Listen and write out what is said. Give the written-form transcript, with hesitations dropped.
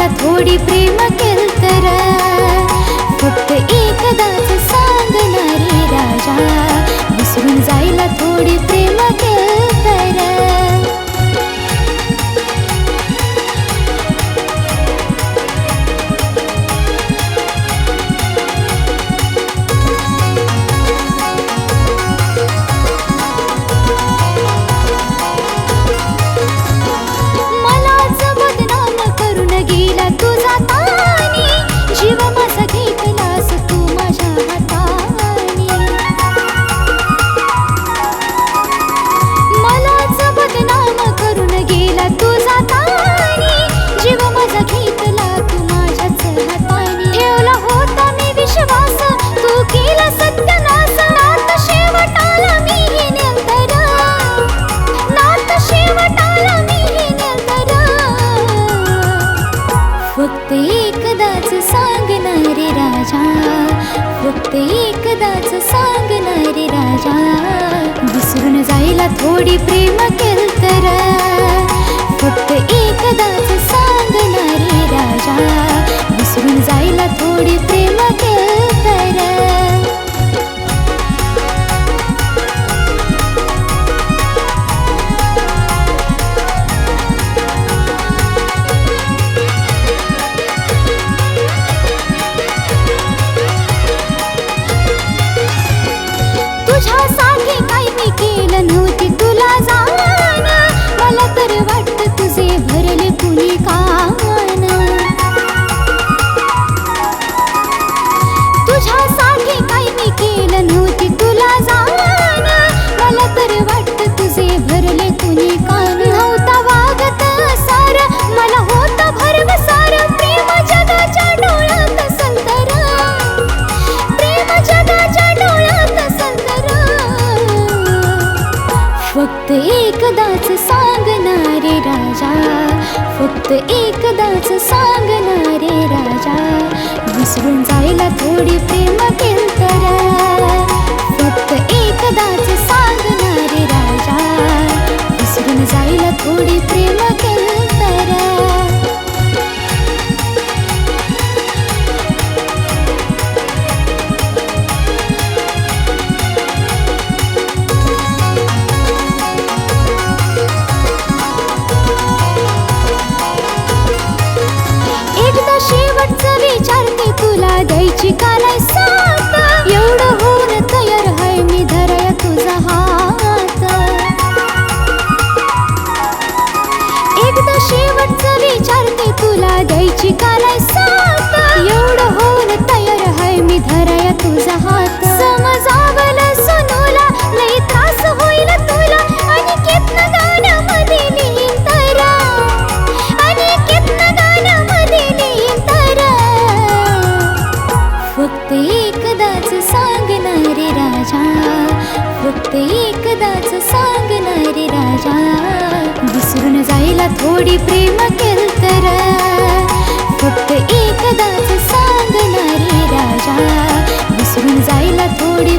जायला थोडी प्रेम केलतर फक्त एकदाच सांगणारे राजा विसरून जायला थोडी प्रेम केलतर फक्त एकदाच सांगणारे राजा फक्त एकदाच सांगणारे राजा विसरून जायला थोडी प्रेम केलतर फक्त एकदाच सांगणारे राजा विसरून जायला थोडी प्रेम केलतर तुझ्यासाठी काय मी केलं नव्हते तुला जाण मला तर वाटतं तुझे भरले कुणी कान तुझ्यासाठी काय मी केलं नव्हते तुला जाण मला तर वाटतं तुझे भरले कुणी कान नव्हता वागत सार मला होता भरवसार प्रेम जगाच्या डोळ्यात संतर प्रेम जगाच्या डोळ्यात संतर फक्त एकदाच सांगणारे राजा फक्त एकदाच सांगणारे राजा विसरून जायला थोडी प्रेम केलतर फक्त एकदाच सांगणारे राजा विसरून जायला थोडी प्रेम केलतर शेवटचं विचारते तुला द्यायची का नाही साथ एवढं होऊन तयार आहे मी धराया तुझा हात एकदा शेवटचं विचारते तुला द्यायची का नाही साथ एवढं होऊन तयार आहे मी धराया तुझा हात समजावलं सुनूला लई त्रास होईल तुला आणि कितनं गाण्यामध्ये लिहीन तर आणि कितनं गाण्यामध्ये लिहीन तर फक्त एकदाच सांगणारे राजा फक्त एकदाच सांगणारे राजा विसरून जायला थोडी प्रेम केलतर फक्त एकदाच सांगणारे राजा विसरून जायला थोडी